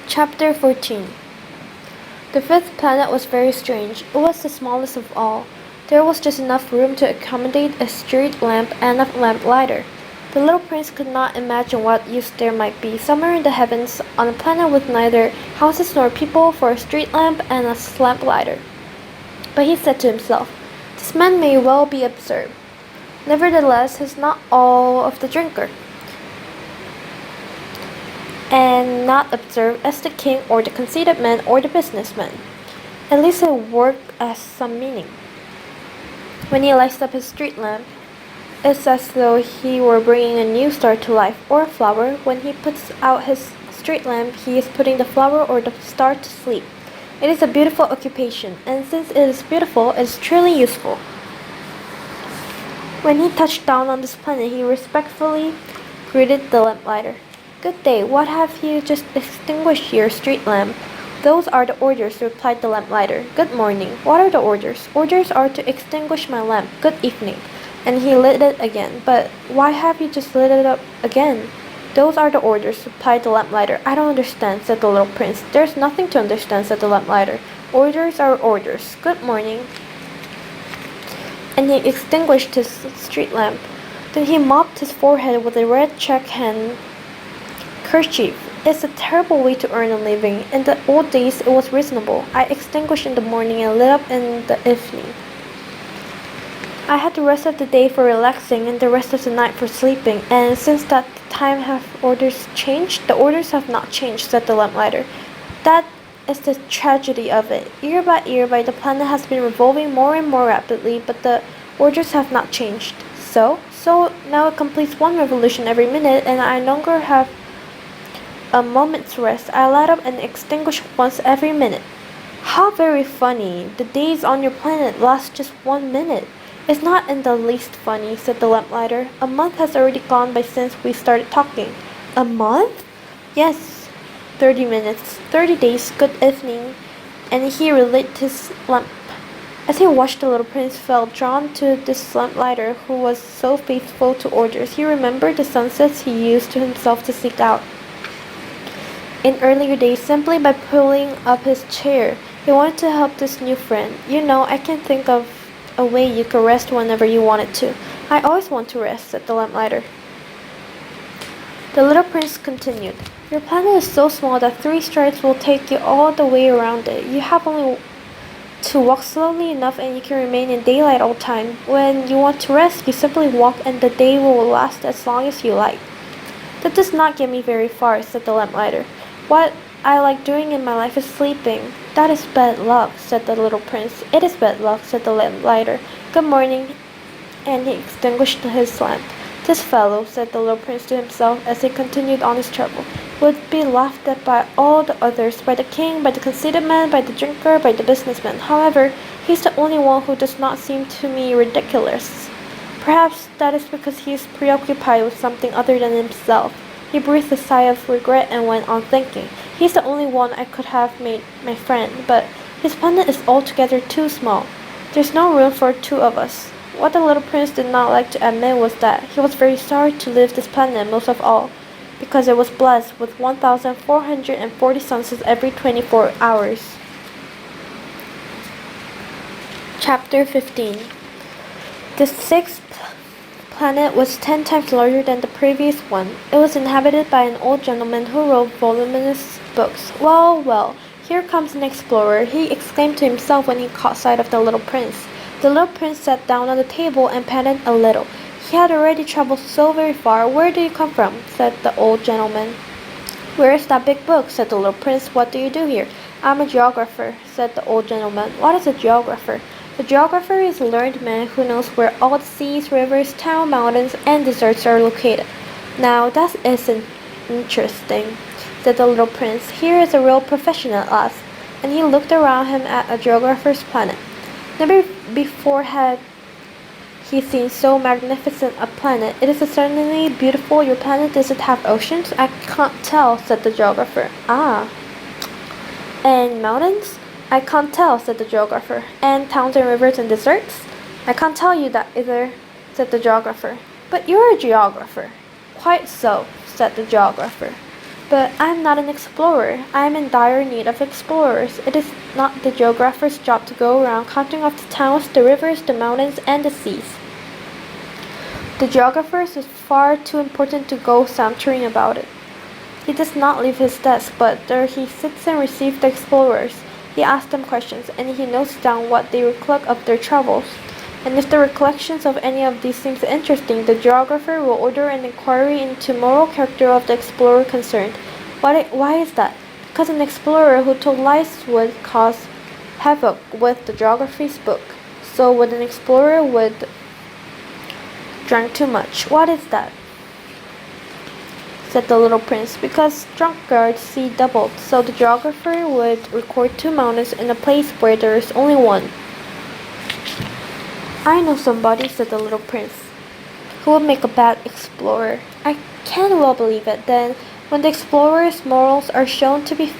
Chapter 14. The fifth planet was very strange. It was the smallest of all. There was just enough room to accommodate a street lamp and a lamp lighter. The little prince could not imagine what use there might be somewhere in the heavens on a planet with neither houses nor people for a street lamp and a lamp lighter. But he said to himself, "This man may well be absurd. Nevertheless, he is not all of the drinker, and not observed as the king or the conceited man or the businessman. At least it worked as some meaning. When he lights up his street lamp, it's as though he were bringing a new star to life, or a flower. When he puts out his street lamp, he is putting the flower or the star to sleep. It is a beautiful occupation, and since it is beautiful, it is truly useful." When he touched down on this planet, he respectfully greeted the lamplighter. "Good day. What have you just extinguished your street lamp?" "Those are the orders," replied the lamplighter. "Good morning. What are the orders?" "Orders are to extinguish my lamp. Good evening." And he lit it again. "But why have you just lit it up again?" "Those are the orders," replied the lamplighter. "I don't understand," said the little prince. "There's nothing to understand," said the lamplighter. "Orders are orders. Good morning." And he extinguished his street lamp. Then he mopped his forehead with a red check kerchief. It's a terrible way to earn a living. In the old days it was reasonable. I extinguished in the morning and lit up in the evening. I had the rest of the day for relaxing and the rest of the night for sleeping, and since that time have orders changed? The orders have not changed, said the lamplighter. That is the tragedy of it. Year by year the planet has been revolving more and more rapidly, but the orders have not changed. So now it completes one revolution every minute, and I no longer have a moment's rest. I light up and extinguish once every minute. How very funny. The days on your planet last just 1 minute. It's not in the least funny, said the lamplighter. A month has already gone by since we started talking. A month? Yes, 30 minutes, 30 days, good evening. And he relit his lamp. As he watched, the little prince felt drawn to this lamplighter who was so faithful to orders. He remembered the sunsets he used to himself to seek out in earlier days simply by pulling up his chair. He wanted to help this new friend. "You know, I can think of a way you could rest whenever you wanted to." "I always want to rest," said the lamplighter. The little prince continued, "Your planet is so small that 3 strides will take you all the way around it. You have only to walk slowly enough and you can remain in daylight all the time. When you want to rest, you simply walk and the day will last as long as you like." "That does not get me very far," said the lamplighter. "What I like doing in my life is sleeping." "That is bad luck," said the little prince. "It is bad luck," said the lamplighter. "Good morning." And he extinguished his lamp. "This fellow," said the little prince to himself as he continued on his travel, "would be laughed at by all the others, by the king, by the conceited man, by the drinker, by the businessman. However, he's the only one who does not seem to me ridiculous. Perhaps that is because he is preoccupied with something other than himself." He breathed a sigh of regret and went on thinking. "He's the only one I could have made my friend, but his planet is altogether too small. There's no room for 2 of us." What the little prince did not like to admit was that he was very sorry to leave this planet most of all, because it was blessed with 1,440 sunsets every 24 hours. Chapter 15. The sixth planet was 10 times larger than the previous one. It was inhabited by an old gentleman who wrote voluminous books. Well, well, here comes an explorer," he exclaimed to himself when he caught sight of the little prince. The little prince sat down on the table and panted a little. He had already traveled so very far. "Where do you come from?" said the old gentleman. "Where is that big book?" said the little prince. "What do you do here?" "I'm a geographer," said the old gentleman. "What is a geographer?" "The geographer is a learned man who knows where all the seas, rivers, towns, mountains, and deserts are located." "Now that isn't interesting," said the little prince. "Here is a real professional at last." And he looked around him at a geographer's planet. Never before had he seen so magnificent a planet. "It is certainly beautiful. Your planet doesn't have oceans?" "I can't tell," said the geographer. "Ah. And mountains?" "I can't tell," said the geographer. "And towns and rivers and deserts?" "I can't tell you that either," said the geographer. "But you're a geographer." "Quite so," said the geographer. But I am not an explorer. I am in dire need of explorers. It is not the geographer's job to go around counting off the towns, the rivers, the mountains, and the seas. The geographer's is far too important to go sauntering about it. He does not leave his desk, but there he sits and receives the explorers. He asks them questions, and he notes down what they recollect of their travels. And if the recollections of any of these seems interesting, the geographer will order an inquiry into moral character of the explorer concerned. Why is that? Because an explorer who told lies would cause havoc with the geography's book. So would an explorer would drink too much. What is that? Said the little prince. Because drunkards see doubled, so the geographer would record two mountains in a place where there is only one. I know somebody, said the little prince, who would make a bad explorer. I can well believe it. Then, when the explorer's morals are shown to be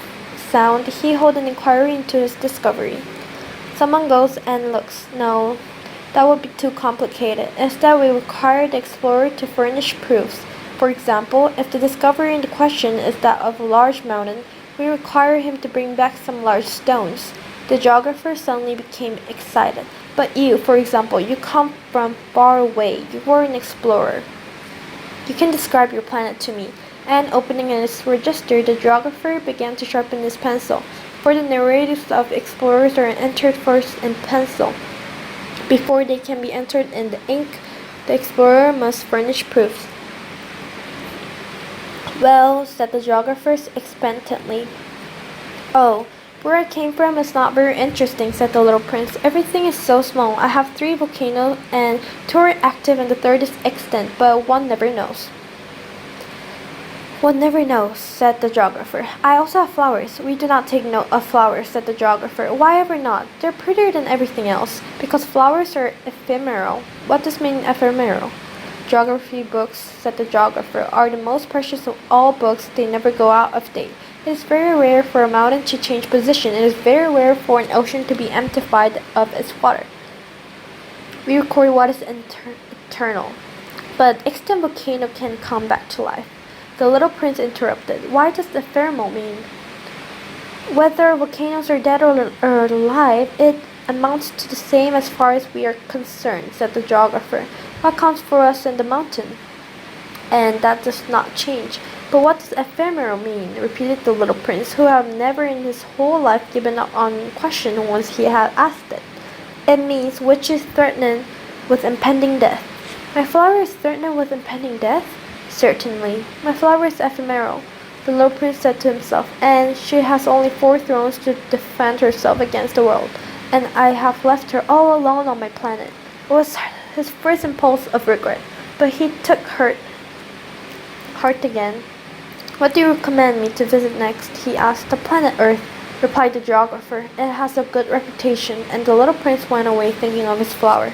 sound, he holds an inquiry into his discovery. Someone goes and looks. No, that would be too complicated. Instead, we require the explorer to furnish proofs. For example, if the discovery in the question is that of a large mountain, we require him to bring back some large stones. The geographer suddenly became excited. But you, for example, you come from far away. You were an explorer. You can describe your planet to me. And opening his register, the geographer began to sharpen his pencil. For the narratives of explorers are entered first in pencil. Before they can be entered in the ink, the explorer must furnish proofs. Well, said the geographer expectantly. Oh, where I came from is not very interesting, said the little prince. Everything is so small. I have 3 volcanoes, and 2 are active and the third is extant, but one never knows. One never knows, said the geographer. I also have flowers. We do not take note of flowers, said the geographer. Why ever not? They're prettier than everything else, because flowers are ephemeral. What does mean ephemeral? Geography books, said the geographer, are the most precious of all books. They never go out of date. It is very rare for a mountain to change position. It is very rare for an ocean to be emptied of its water. We record what is eternal, but extinct volcano can come back to life. The little prince interrupted. Why does ephemeral mean? Whether volcanoes are dead or alive, it amounts to the same as far as we are concerned, said the geographer. What counts for us in the mountain? And that does not change. But what does ephemeral mean? Repeated the little prince, who had never in his whole life given up on question once he had asked it. It means which is threatened with impending death. My flower is threatened with impending death? Certainly. My flower is ephemeral, the little prince said to himself, and she has only 4 thrones to defend herself against the world, and I have left her all alone on my planet. It was his first impulse of regret, but he took heart again. What do you recommend me to visit next? He asked. The planet Earth, replied the geographer. It has a good reputation, and the little prince went away thinking of his flower.